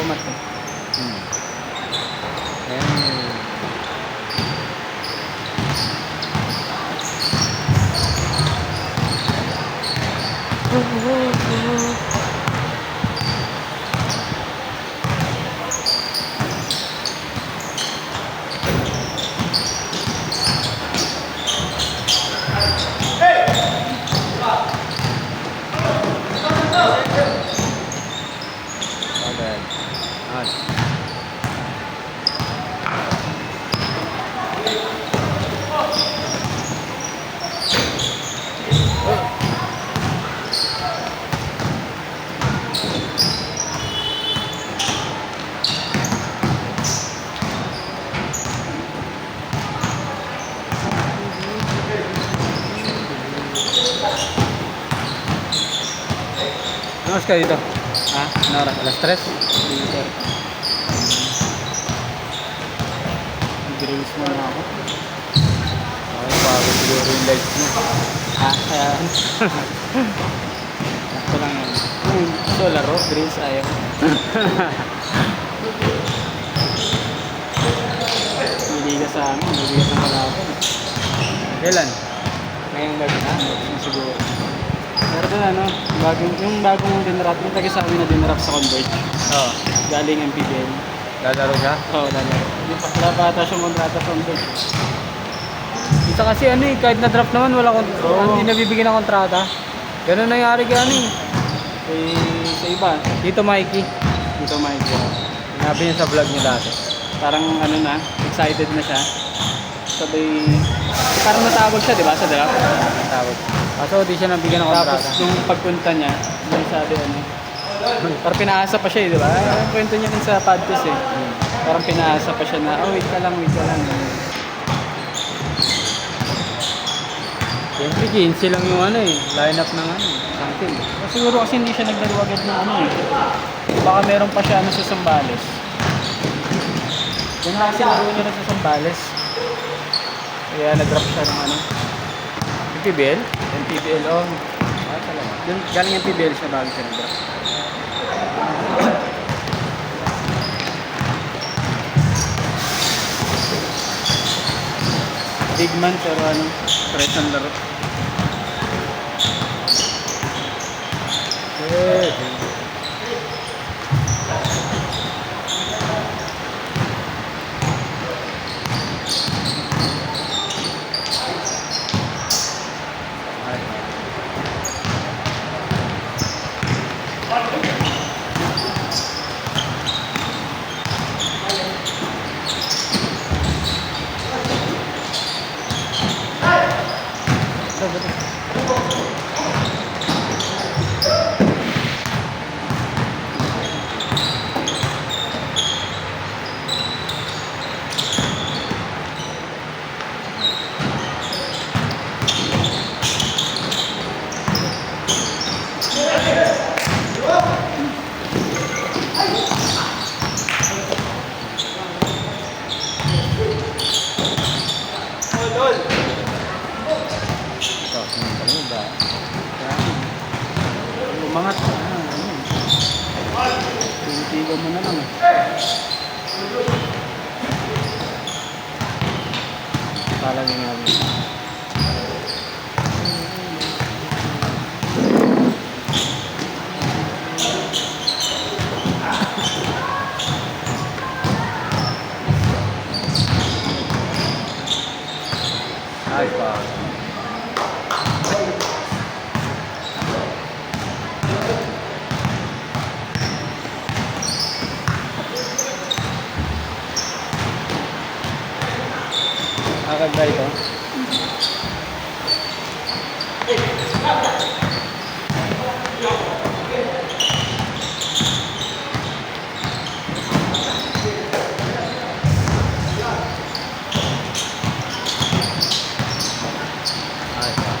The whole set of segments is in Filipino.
format eh. Ayan. Agad. Ano oras ka dito? Ha? Ano oras? Alas 3? Dito. Nag-release muna ako. Okay, pagod siguro yung lights mo. Ha? Kaya... Ako lang yan. So, laro. Grills ayaw. Hindi ka sa amin. Hindi ka ng kalaban. Kailan? Ngayong gabi na. Siguro. Pero doon ano, yung bagong dinrap, yung taga sa amin na dinrap sa Converge. Oo. Galing MPBL. Lalaro siya? Oo, lalaro. Yung pakla bata siyang kontrata sa Converge. Isa kasi ano eh, kahit na-draft naman, hindi nabibigyan ng kontrata. Ganun nangyari kay ano eh. Sa iba, Dito Mikey. dito may Sinabi niya sa vlog niya dati. parang ano na, excited na siya. Sabay, parang natawag siya, di ba, sa draft? Tawag. Kaso di siya nabigyan ng kontrata. Tapos nung pagpunta niya, may sabi ano, parang pinaasa pa siya eh, di ba? Ang kwento niya din sa podcast eh. Parang pinaasa pa siya na, oh wait ka lang, wait ka lang. Siyempre, 15 lang yung ano eh. Lineup ng ano eh. Something. O, siguro kasi hindi siya naglaro agad ng ano eh. Baka meron pa siya ano sa Zambales. Yan lang sinaro niya na sa Zambales. Kaya nag-drop siya ng ano, PBL? MPBL. Oh, Ah, talaga. yung galing MPBL siya bago siya nag-drop. Big man pero ano, fresh ang laro. Eh, ito, ano ba? Umangat. Tinitigan mo na lang eh. Talaga nga. Ay, pa. Agad ba ito? Ay, pa.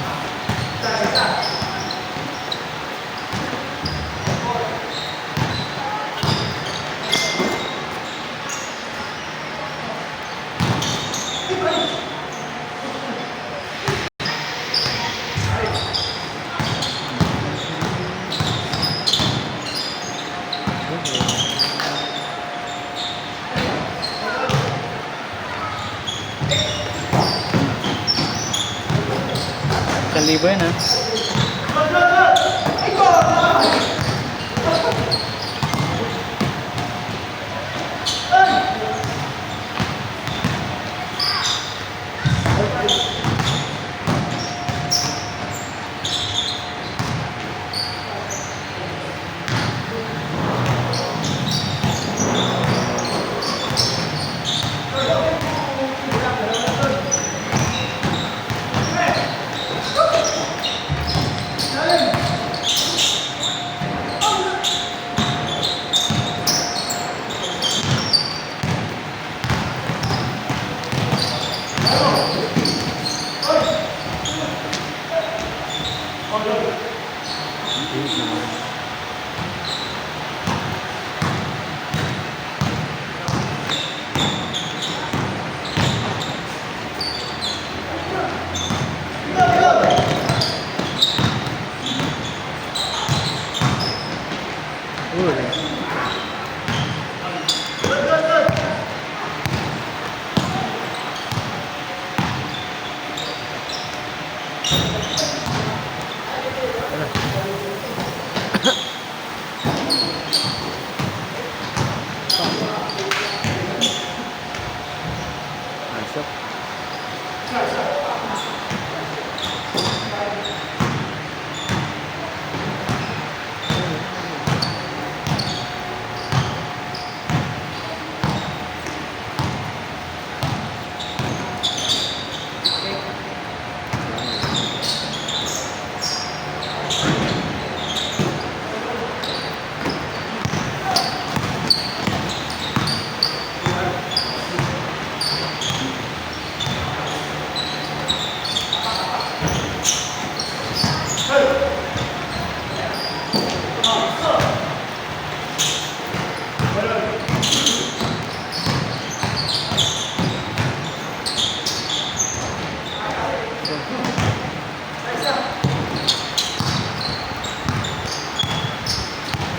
5,000 yan ha.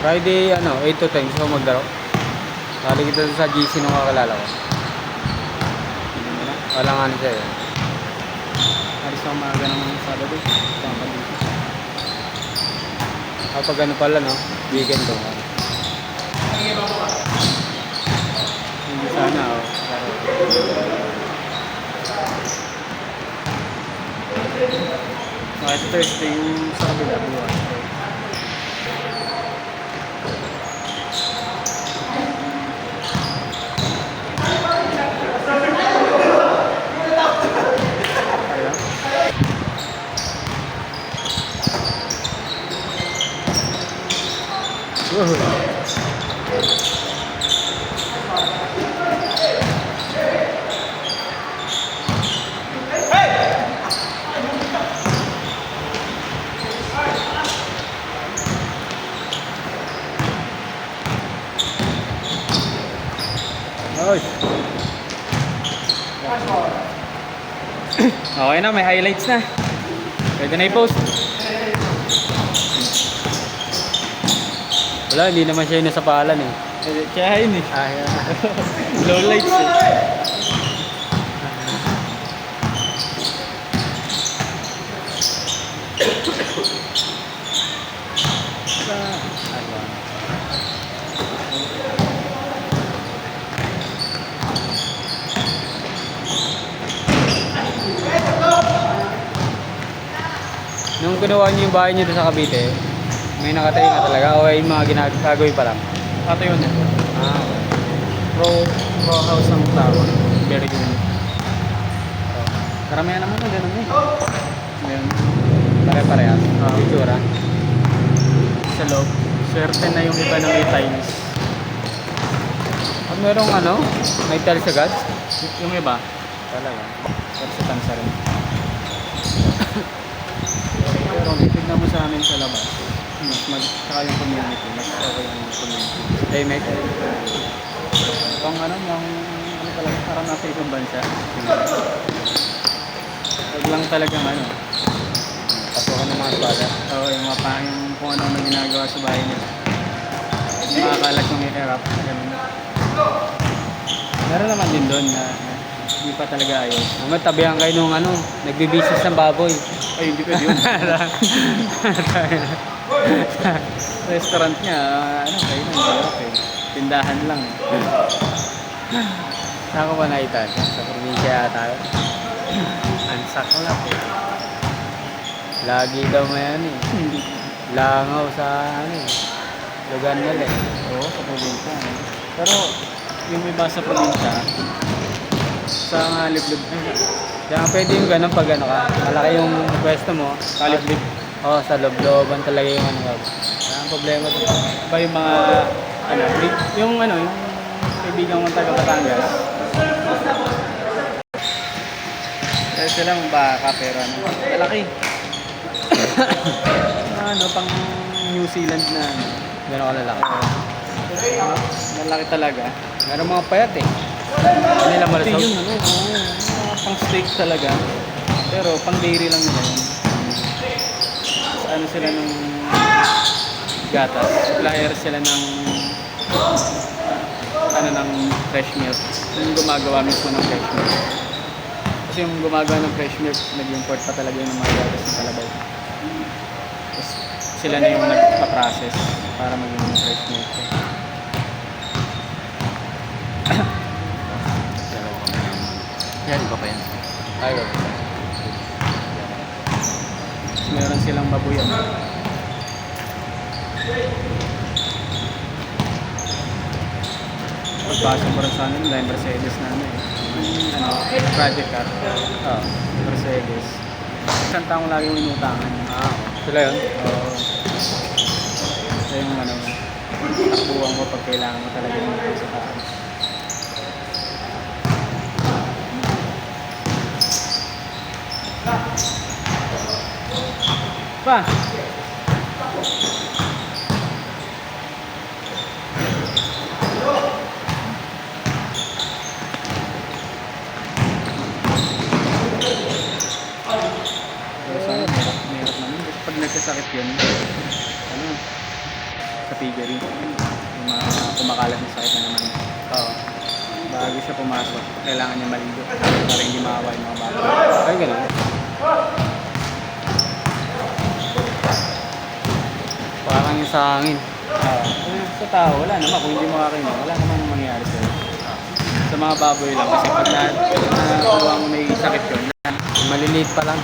Friday, 8 to 10, gusto ko maglaro. Sali kita sa GC nung kakalala ko. Wala nga na siya yun. Alis ako maaga ng Sabado. Tama dito. Kapag pala, no? Weekend to. Hindi sana ako. Ito Thursday yung sa kabila buwan. Oy. Okay na, may highlights na. Pwede na i-post. Wala, hindi naman siya yung nasa pahalan eh. Kaya yun eh. Yeah. Low lights eh. Nung ginawa niyo yung bahay niyo doon sa Cavite, may nakatayo na talaga o ay mga ginagagawin pa lang? Ato yun eh. Ah, Row house ng tawag. Very good. Karamihan naman na ganun eh. Ngayon, pare-parehas. Itsura. sa loob. Swerte na yung iba ng tiles. At merong may tiles agad? Yung iba, Talaga. pero sa tansa rin. Pero tignan mo sa amin sa labas. Saka yung community. Mas okay yung community. Playmate. Yung talaga, parang nasa ibang bansa. Huwag lang talagang Pasukan ng mga espada. Oo, yung kung ano na ginagawa sa bahay nila. Yung makakalat yung hirap. Ganun. Meron naman din doon na Hindi pa talaga ayos. Naman, tabihan kayo nung ano, nagbibisis ng baboy. Ay, hindi pwede yun. Restaurant niya, ano, kayo na, hirap eh. Tindahan lang eh. Saan ko ba nakita? Sa probinsya yata. Ansak lang eh. Lagi daw may ano eh. Langaw sa ano eh. Lugar nila eh. Oo, sa probinsya. Eh. Pero, yung iba sa probinsya, sa mga liblib, Kaya nga pwede yung ganun pag ano ka. Malaki yung pwesto mo. kaliblib, Oo, sa loob-looban talaga yung ano ka. Wala ang problema doon. ba yung mga, ano, yung kaibigan mong taga Batangas. Kaya silang baka, pero ano, malaki. Ano, pang New Zealand na, ano, Ganun ka lalaki. malaki talaga. Meron mga payat eh. Hindi nila Ito malusog. yung ano, pang steak talaga. Pero pang dairy lang nila yun. Tapos ano sila ng gatas. Supplier sila ng ano ng fresh milk. Yung gumagawa mismo ng fresh milk. Kasi yung gumagawa ng fresh milk, nag-import pa talaga yung mga gatas ng Kalabaw. Tapos sila na yung nagpa-process para maging fresh milk. Yan, iba pa yan. Ayaw. Tapos meron silang babuyan. Pagpasok ko rin sa amin, dahil Mercedes na ano eh. Ano, project car. Oo, Mercedes. Isang taong lagi yung inutangan. Sila yun? Oo. Ito yung ano, takbuhan ko pag kailangan mo talaga yung ito sa taas. Pa! Pero sa akin, mahirap naman. Kasi pag nagkasakit yun, ano, sa piggery, yung mga kumakalat na sakit na naman. Oo. Bago siya pumasok, kailangan niya maligo para hindi maawa yung mga bata. Ay, ganun. Parang yung sa hangin. Sa tao, wala naman. Kung hindi makakainom, wala naman mangyayari sa'yo. Sa mga baboy lang. Kasi pag nakuha mo may sakit yun, Maliliit pa lang.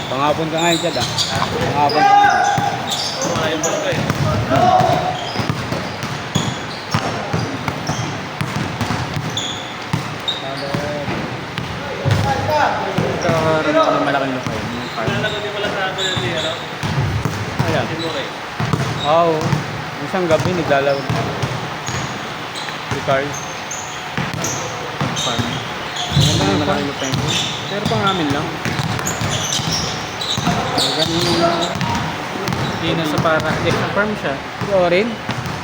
Pangapon ka ngayon dyan Pangapon ka ngayon. nagkakaroon ako ng malaking lukay. Yung farm. Ayan. Oo. Isang gabi naglalaro. Si Carl. Farm. Ganda Yung ng malaking lukay ko. Pero pang amin lang. Hindi na sa para. Sa farm siya. Si Orin?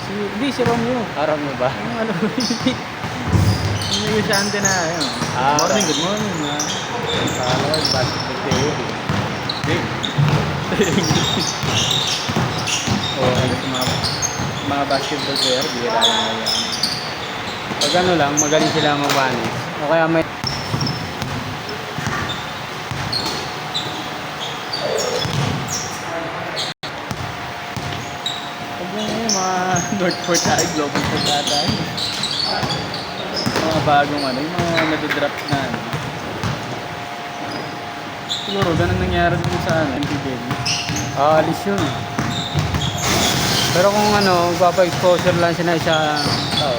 Hindi, si Romeo. Aram mo ba? Yung ano, yung negosyante na, ayun. Ah, Morning, good morning. Parang basketball player. Oo, mga basketball player, bihira lang na yan. Pag ano lang, magaling sila magbanis. O kaya may... Pag yung mga Northport tayo, Global Port tayo. Mga bagong ano, yung mga nadidrop na ano. Siguro, ganun nangyari din sa ano, MPBL. Alis yun. Pero kung ano, magpapa-exposure lang siya na isa tao.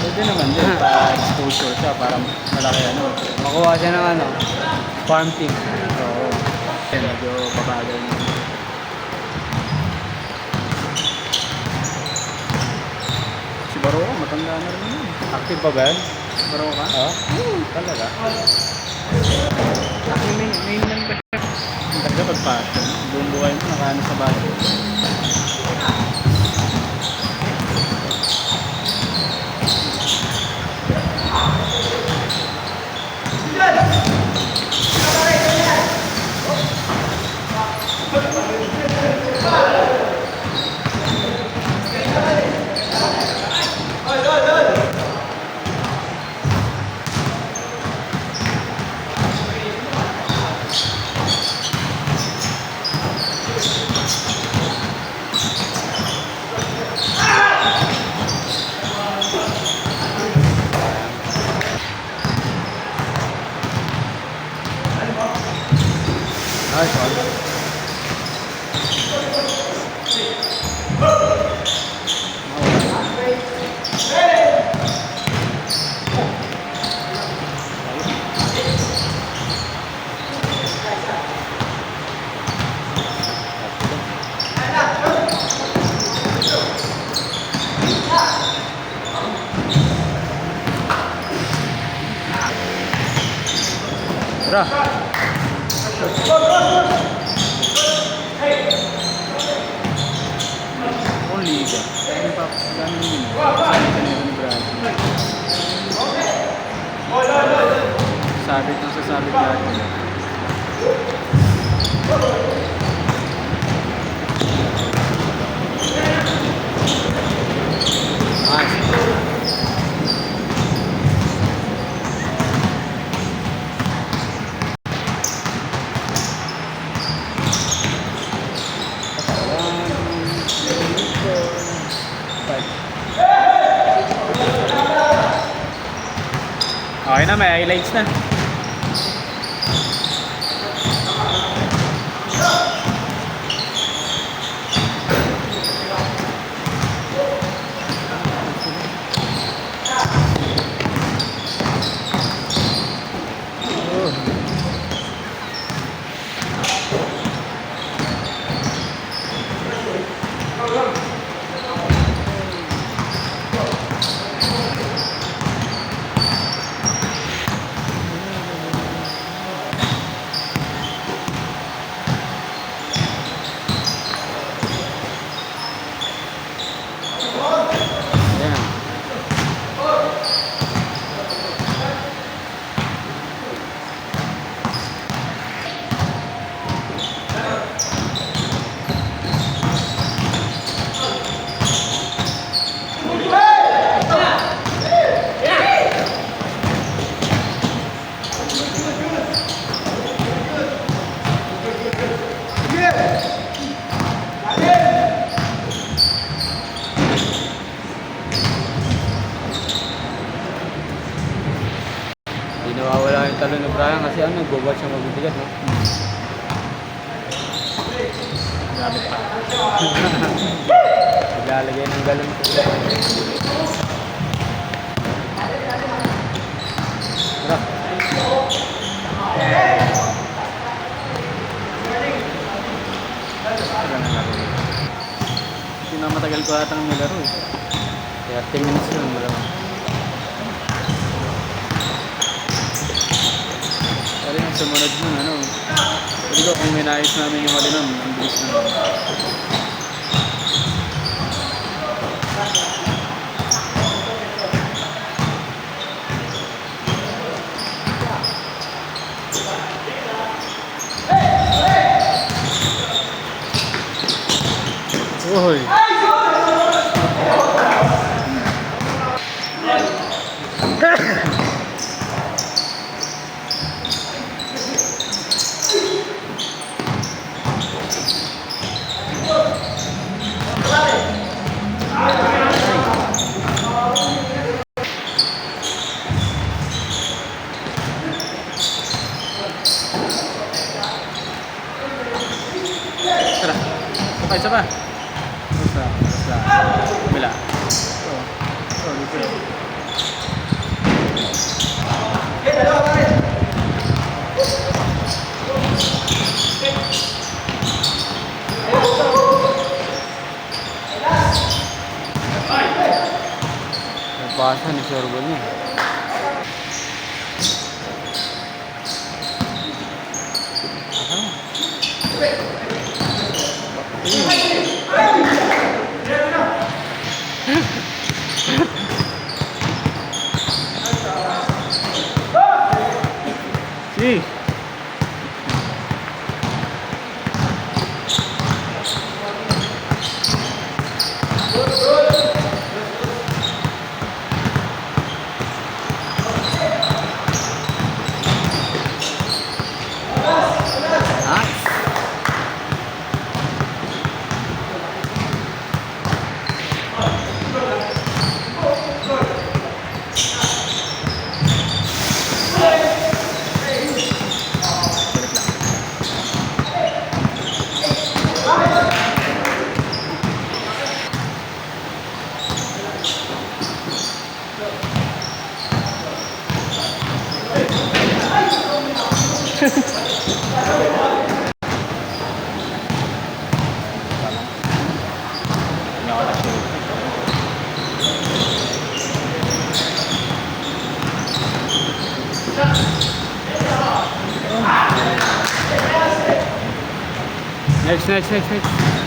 Pwede naman din, pa-exposure siya para malaki ano. Makuha siya ng ano, farm team. Oo. Medyo babagal na. baro ka, matanda na rin yun. Active pa ba yan? Baro ka? Oo. Talaga? May nan ba siya? Ang talaga pag-passion. Buong buhay mo, nakaano sa bahay. Nice one. Tara. Kung liga. Ano pa? Gano'n yun. Sabi ka nila ni Bradley. Sabit ng sasabit natin. Nice. Okay na, may highlights na. Ayan. Hindi nawawala yung talon ni Brian kasi ano, nagbubuhat siya mabibigat, no? Grabe pa. Naglalagay ng galon ko. Tara. Tagal na laro. Pinamatagal ko atang nilaro eh. 30 minutes yun, wala. Pero yung sumunod nun, ano, hindi ko kung minayos namin yung hali nun, ang bilis na. Uy! Tara, isa pa. Basta. Kabila. Dito. Ano sorbo niya? Si. Hindi ako na-shoot. Next.